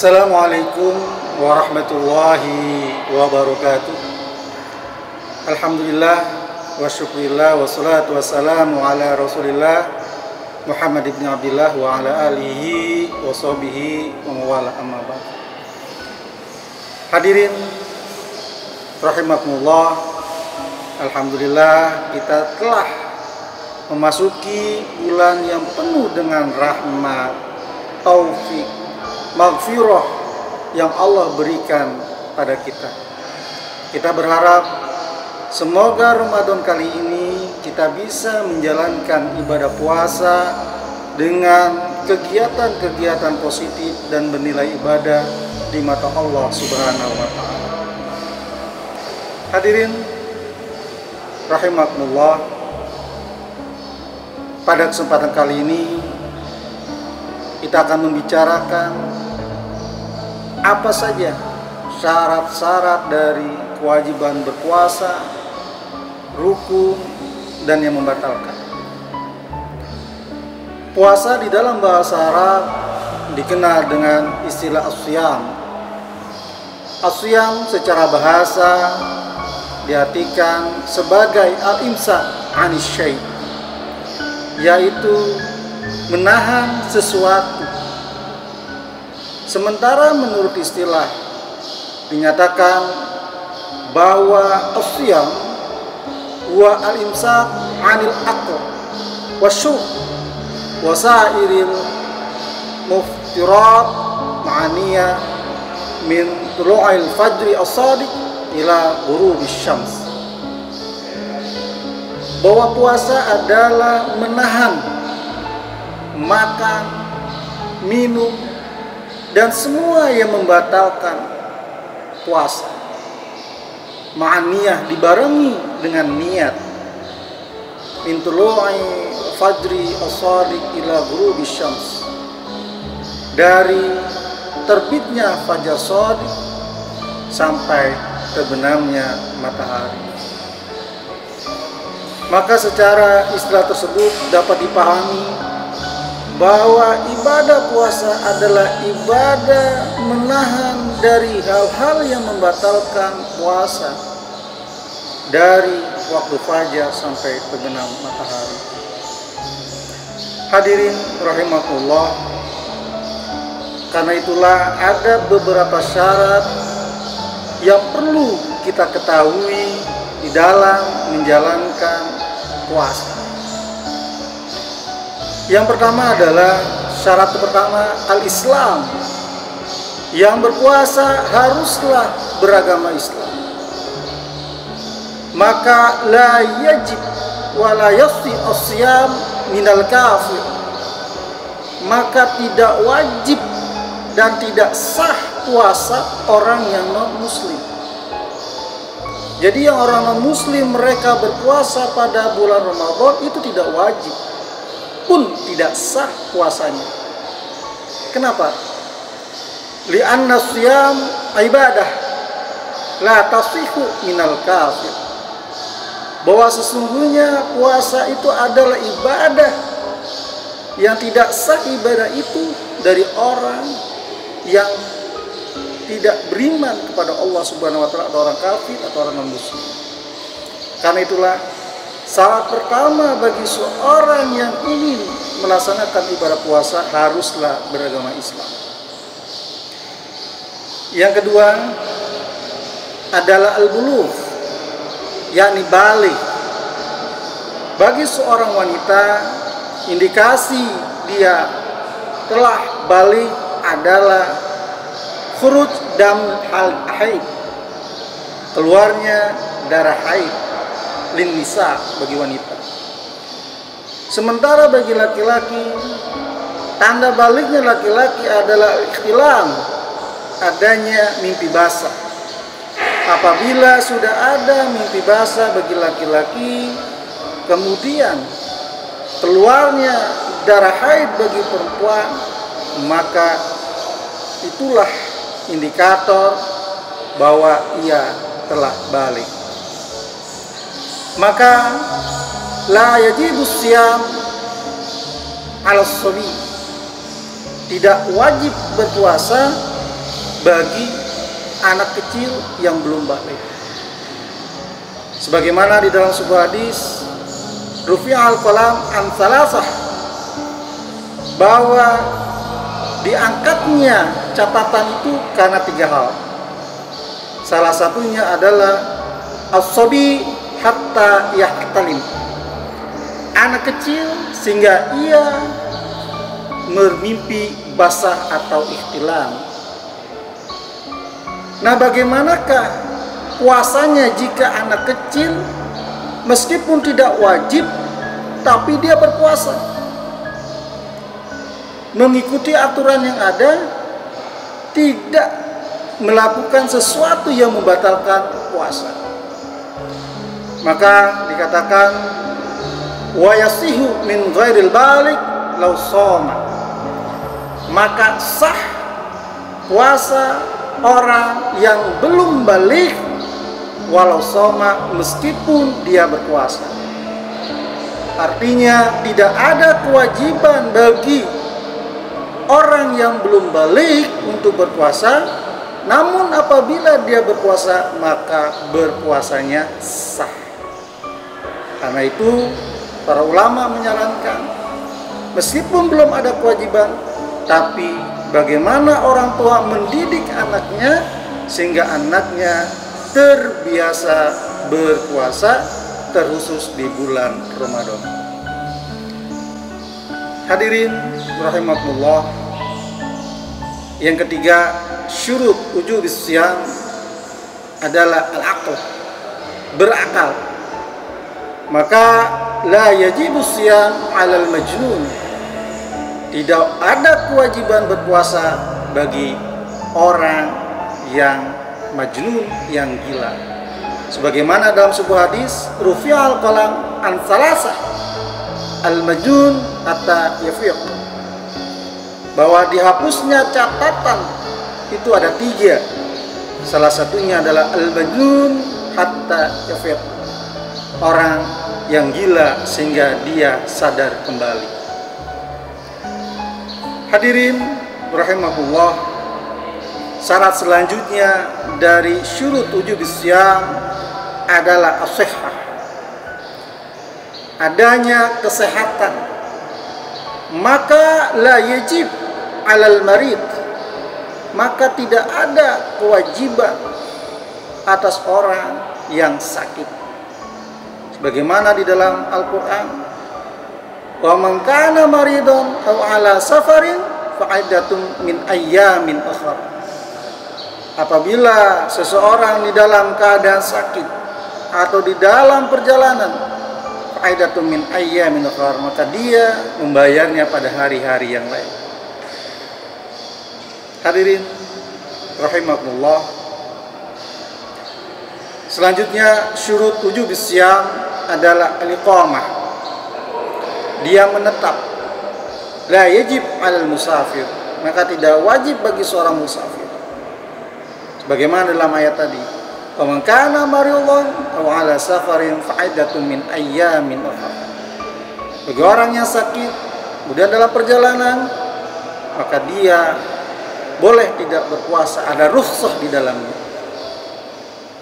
Assalamualaikum warahmatullahi wabarakatuh. Alhamdulillah wa syukurillah wa salatu wassalamu ala rasulillah Muhammad ibn Abdillah wa ala alihi wa sahbihi wa mawala amma ba'd. Hadirin rahimakumullah, alhamdulillah kita telah memasuki bulan yang penuh dengan rahmat, taufik, maghfirah yang Allah berikan pada kita. Kita berharap semoga Ramadan kali ini kita bisa menjalankan ibadah puasa dengan kegiatan-kegiatan positif dan bernilai ibadah di mata Allah Subhanahu wa Ta'ala. Hadirin rahimakumullah, pada kesempatan kali ini kita akan membicarakan apa saja syarat-syarat dari kewajiban berpuasa, rukun, dan yang membatalkan. Puasa di dalam bahasa Arab dikenal dengan istilah as-siyam. As-siyam secara bahasa diartikan sebagai al-imsak anis syai', yaitu menahan sesuatu. Sementara menurut istilah dinyatakan bahwa as-siyam wa al-imsak 'anil aql wasyuh wa sa'iril muftirat ma'aniya min tulu'il fajri as-sadiq ila ghurubis syams. Bahwa puasa adalah menahan makan, minum, dan semua yang membatalkan puasa. Ma'aniyah dibarengi dengan niat. Min tulu'i fajri as-sadiq ila ghurubis syams. Dari terbitnya fajar shadiq sampai terbenamnya matahari. Maka secara istilah tersebut dapat dipahami bahwa ibadah puasa adalah ibadah menahan dari hal-hal yang membatalkan puasa dari waktu fajar sampai terbenam matahari. Hadirin rahimakumullah, karena itulah ada beberapa syarat yang perlu kita ketahui di dalam menjalankan puasa. Yang pertama adalah syarat pertama al-Islam. Yang berpuasa haruslah beragama Islam. Maka la yajib wa la yasih as-siyam minal kafir. Maka tidak wajib dan tidak sah puasa orang yang non muslim. Jadi yang orang non muslim mereka berpuasa pada bulan Ramadan itu tidak wajib, pun tidak sah puasanya. Kenapa? Li'anna siyam ibadah la tasihu minal kafir. Bahwa sesungguhnya puasa itu adalah ibadah yang tidak sah ibadah itu dari orang yang tidak beriman kepada Allah Subhanahu wa Ta'ala, atau orang kafir atau orang non-muslim. Karena itulah syarat pertama bagi seorang yang ingin melaksanakan ibadah puasa haruslah beragama Islam. Yang kedua adalah al-bulugh, yakni balik. Bagi seorang wanita, indikasi dia telah balik adalah khuruj dam haid, keluarnya darah haid lin nisa bagi wanita. Sementara bagi laki-laki, tanda baliknya laki-laki adalah ikhtilam, adanya mimpi basah. Apabila sudah ada mimpi basah bagi laki-laki, kemudian keluarnya darah haid bagi perempuan, maka itulah indikator bahwa ia telah balik. Maka la yajibus siyam ala shabi, tidak wajib berpuasa bagi anak kecil yang belum balik. Sebagaimana di dalam sebuah hadis, rufi'al qalam an salasah, bahwa diangkatnya catatan itu karena 3 hal. Salah satunya adalah as-sabi hatta yahtalim, anak kecil sehingga ia bermimpi basah atau ihtilam. Nah, bagaimanakah puasanya jika anak kecil meskipun tidak wajib tapi dia berpuasa, mengikuti aturan yang ada, tidak melakukan sesuatu yang membatalkan puasa? Maka dikatakan wa yasihu min ghairil balik law shoma, maka sah puasa orang yang belum balik walau shoma, meskipun dia berpuasa. Artinya tidak ada kewajiban bagi orang yang belum balik untuk berpuasa, namun apabila dia berpuasa maka berpuasanya sah. Karena itu para ulama menyarankan, meskipun belum ada kewajiban, tapi bagaimana orang tua mendidik anaknya sehingga anaknya terbiasa berpuasa, terkhusus di bulan Ramadan. Hadirin rahimakumullah, yang ketiga, syurut wujubis syiyam adalah al-aql, berakal. Maka la yajibus syiyam 'alal majnun, tidak ada kewajiban berpuasa bagi orang yang majnun, yang gila. Sebagaimana dalam sebuah hadis, rufi'al qalam an salasah al-majnun hatta yafiq, bahwa dihapusnya catatan itu ada 3. Salah satunya adalah al-majnun hatta yafiq, orang yang gila sehingga dia sadar kembali. Hadirin rahimahullah, syarat selanjutnya dari syurut wujubis syiyam adalah as-sihhah, adanya kesehatan. Maka la yajib 'alal marid, maka tidak ada kewajiban atas orang yang sakit. Sebagaimana di dalam Al-Qur'an, wa man kana maridun aw 'ala safarin fa 'iddatun min ayyamin ukhra. Apabila seseorang di dalam keadaan sakit atau di dalam perjalanan, fa 'iddatun min ayyamin ukhra, maka dia membayarnya pada hari-hari yang lain. Hadirin rahimakumullah, selanjutnya syurut wujubis syiyam adalah al-iqamah, dia menetap. La yajib 'alal musafir, maka tidak wajib bagi seorang musafir. Sebagaimana dalam ayat tadi, wa man kana maridan aw 'ala safarin fa 'iddatun min ayyamin ukhra. Bagi orang yang sakit kemudian dalam perjalanan, maka dia boleh tidak berpuasa, ada rukhsah di dalamnya.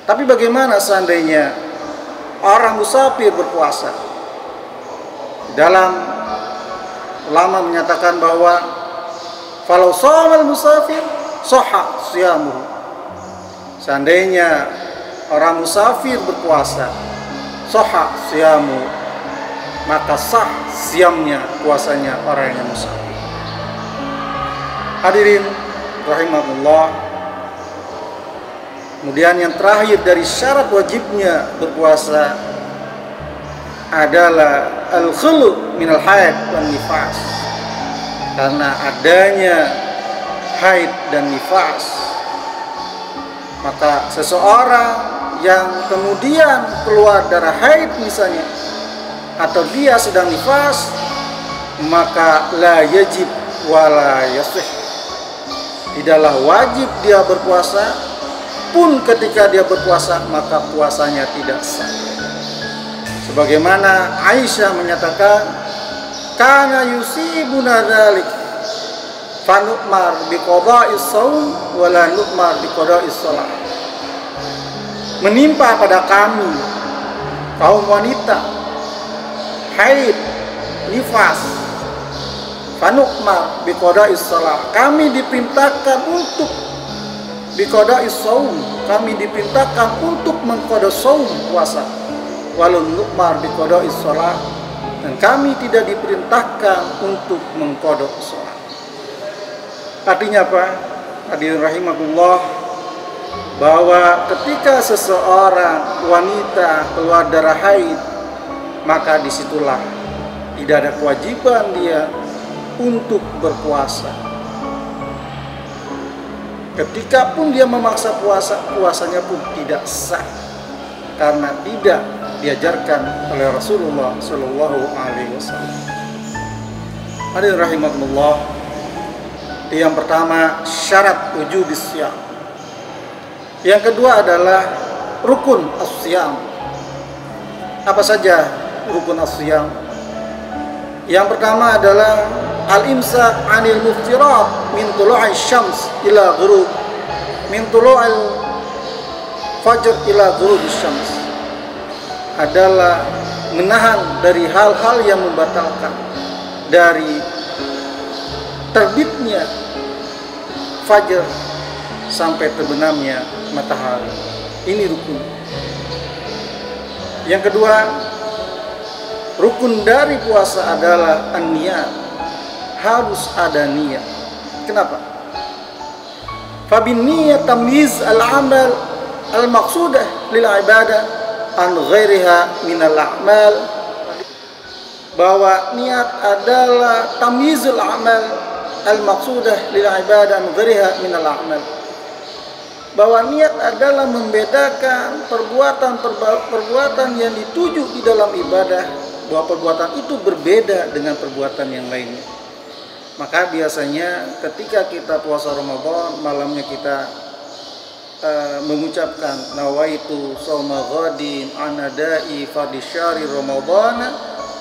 Tapi bagaimana seandainya orang musafir berpuasa? Dalam ulama menyatakan bahwa falau shamal musafir sahha siyamuhu, seandainya orang musafir berpuasa, sahha siyamu, maka sah siamnya, puasanya orang yang musafir. Hadirin rahimahullah, kemudian yang terakhir dari syarat wajibnya berpuasa adalah al-khulu minal haid dan nifas. Karena adanya haid dan nifas, maka seseorang yang kemudian keluar darah haid misalnya, atau dia sedang nifas, maka la yajib wala yasih, tidaklah wajib dia berpuasa, pun ketika dia berpuasa maka puasanya tidak sah. Sebagaimana Aisyah menyatakan, kana yusibuna dzalik fanu'mar biqada'is shaum wa la nu'mar biqada'is shalah. Menimpa pada kami kaum wanita haid, nifas, fanu'mar biqada'is shalah. Kami diperintahkan untuk biqada'is shaum, kami diperintahkan untuk mengqada shaum, puasa. Walau nu'mar biqada'is shalah, dan kami tidak diperintahkan untuk mengqada shalah. Artinya apa? Hadirin rahimakumullah, bahwa ketika seseorang wanita keluar darah haid, maka disitulah tidak ada kewajiban dia untuk berpuasa. Ketika pun dia memaksa puasa, puasanya pun tidak sah karena tidak diajarkan oleh Rasulullah Shallallahu Alaihi Wasallam. Hadirin rahimakumullah, yang pertama syarat wujubis syiyam. Yang kedua adalah rukun as-syiyam. Apa saja rukun as-syiyam? Yang pertama adalah al-imsak 'anil muftirat min tulu'is syams ila ghurub, min tulu'il fajr ila ghurubis syams. Adalah menahan dari hal-hal yang membatalkan, dari terbitnya fajar sampai terbenamnya matahari. Ini rukun. Yang kedua, rukun dari puasa adalah an-niyat. Harus ada niat. Kenapa? Fabin niyat tamyiz al-amal al-maqsudah lil ibadah an ghairiha min al-a'mal. Bahwa niat adalah tamyizul amal al-maqsudah lil ibadah an ghairiha min al-a'mal. Bahwa niat adalah membedakan perbuatan yang dituju di dalam ibadah, bahwa perbuatan itu berbeda dengan perbuatan yang lainnya. Maka biasanya ketika kita puasa Ramadan, malamnya kita mengucapkan nawaitu shauma ghadin anadai fardhi syahri ramadhana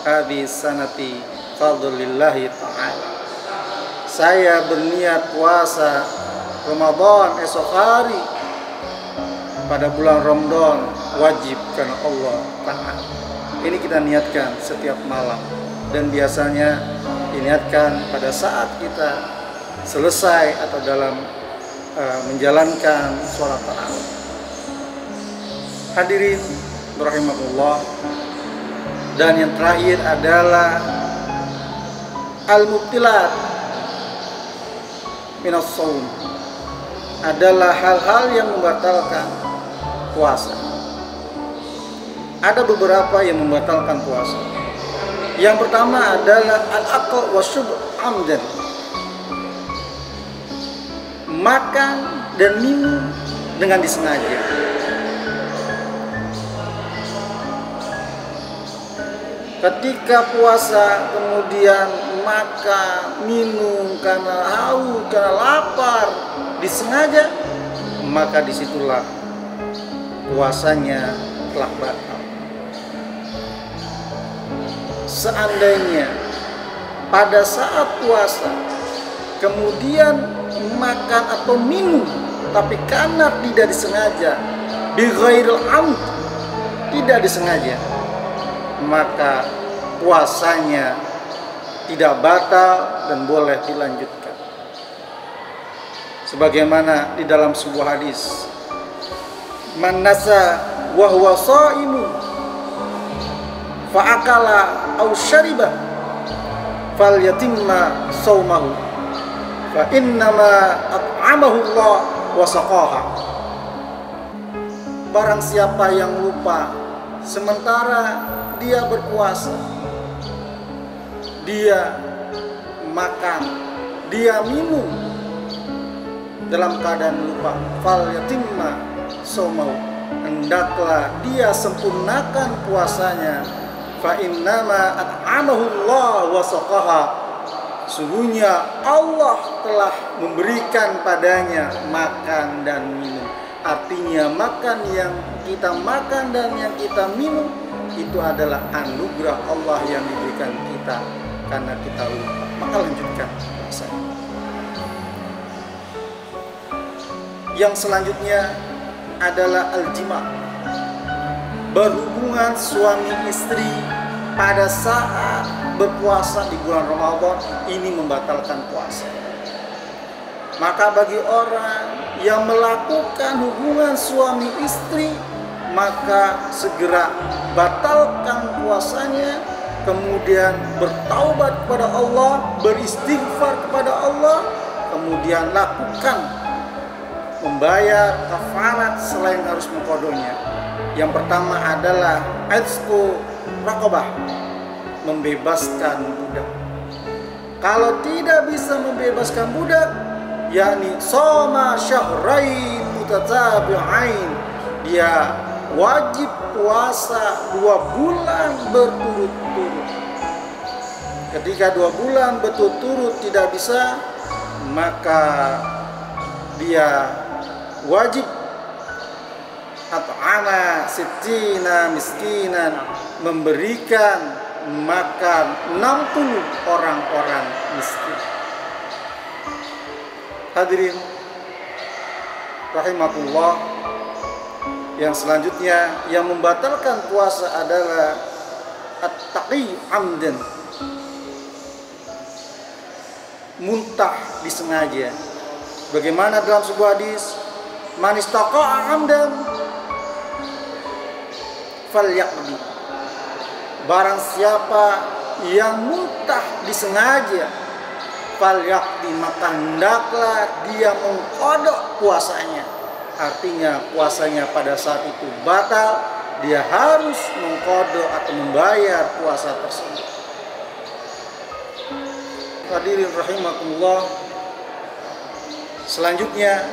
hadis sanati fadlillahi ta'ala. Saya berniat puasa Ramadan esok hari pada bulan Ramadan wajib karena Allah Ta'ala. Ini kita niatkan setiap malam, dan biasanya diniatkan pada saat kita selesai atau dalam menjalankan sholat tarawih. Hadirin rahimakumullah, dan yang terakhir adalah al-mubtilat minas shaum, adalah hal-hal yang membatalkan puasa. Ada beberapa yang membatalkan puasa. Yang pertama adalah al-aql wa syurb amdan, makan dan minum dengan disengaja. Ketika puasa kemudian makan, minum karena haus, karena lapar, disengaja, maka disitulah puasanya telah batal. Seandainya pada saat puasa kemudian makan atau minum tapi karena tidak disengaja, bi ghairil amd, tidak disengaja, maka puasanya tidak batal dan boleh dilanjutkan. Sebagaimana di dalam sebuah hadis, man nasa wa huwa shaimun fa akala aw syariba falyatimma shaumahu fa innama at'amahu Allah wa saqaha. Barang siapa yang lupa sementara dia berpuasa, dia makan, dia minum dalam keadaan lupa, falyatimma shaumahu, hendaklah dia sempurnakan puasanya, fa innama at'amahu Allah wa saqaha, sungguhnya Allah telah memberikan padanya makan dan minum. Artinya makan yang kita makan dan yang kita minum itu adalah anugerah Allah yang diberikan kita karena kita lupa. Maka lanjutkan puasanya. Yang selanjutnya adalah al-jima, berhubungan suami istri pada saat berpuasa di bulan Ramadan ini membatalkan puasa. Maka bagi orang yang melakukan hubungan suami istri, maka segera batalkan puasanya, kemudian bertaubat kepada Allah, beristighfar kepada Allah, kemudian lakukan membayar kafarat selain harus mengqadhonya. Yang pertama adalah atsqu raqabah, membebaskan budak. Kalau tidak bisa membebaskan budak, yakni shoma syahrain mutatabi'ain, dia wajib puasa 2 bulan berturut-turut. Ketika 2 bulan berturut-turut tidak bisa, maka dia wajib at'ama sittina miskinan, memberikan makan 60 orang-orang miskin. Hadirin rahimakumullah, yang selanjutnya yang membatalkan puasa adalah at-taqi amdan, muntah disengaja. Bagaimana dalam sebuah hadis, man istaqa'a amdan falyaqdi, barang siapa yang muntah disengaja, falyaqdi, maka hendaklah dia mengqadha puasanya. Artinya puasanya pada saat itu batal, dia harus mengqadha atau membayar puasa tersebut. Hadirin rahimakumullah, selanjutnya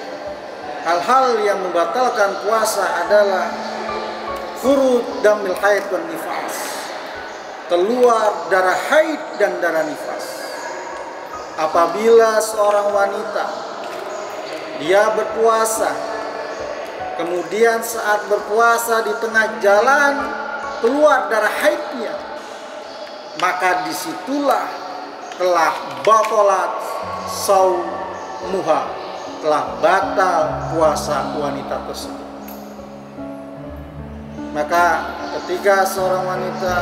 hal-hal yang membatalkan puasa adalah khurud damil haid dan nifas, keluar darah haid dan darah nifas. Apabila seorang wanita dia berpuasa, kemudian saat berpuasa di tengah jalan keluar darah haidnya, maka disitulah telah batalat saumuha, telah batal puasa wanita tersebut. Maka ketika seorang wanita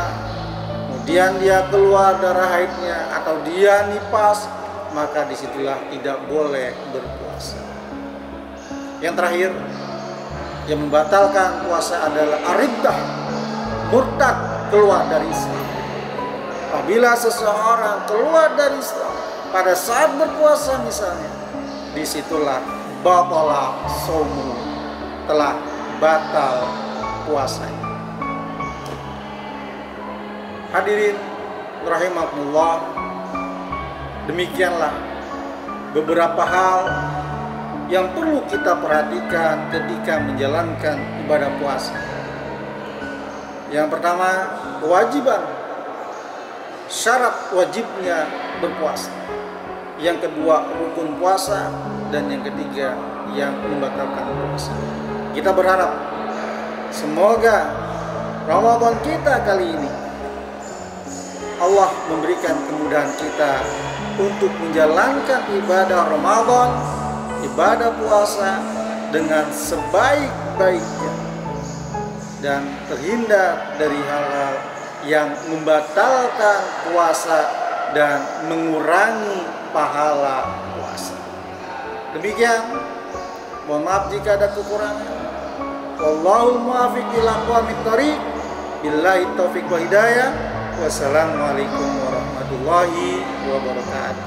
kemudian dia keluar darah haidnya atau dia nifas, maka disitulah tidak boleh berpuasa. Yang terakhir yang membatalkan puasa adalah ar-riddah, murtad, keluar dari Islam. Apabila seseorang keluar dari Islam pada saat berpuasa misalnya, disitulah batala saumu, telah batal puasanya. Hadirin rahimakumullah, demikianlah beberapa hal yang perlu kita perhatikan ketika menjalankan ibadah puasa. Yang pertama, kewajiban, syarat wajibnya berpuasa. Yang kedua, rukun puasa. Dan yang ketiga, yang membatalkan puasa. Kita berharap semoga Ramadan kita kali ini Allah memberikan kemudahan kita untuk menjalankan ibadah Ramadan, ibadah puasa dengan sebaik-baiknya dan terhindar dari hal-hal yang membatalkan puasa dan mengurangi pahala puasa. Demikian, mohon maaf jika ada kekurangan. Wallahul muwaffiq ila aqwamit thoriq. Billahi taufiq wa hidayah. Wassalamualaikum warahmatullahi wabarakatuh.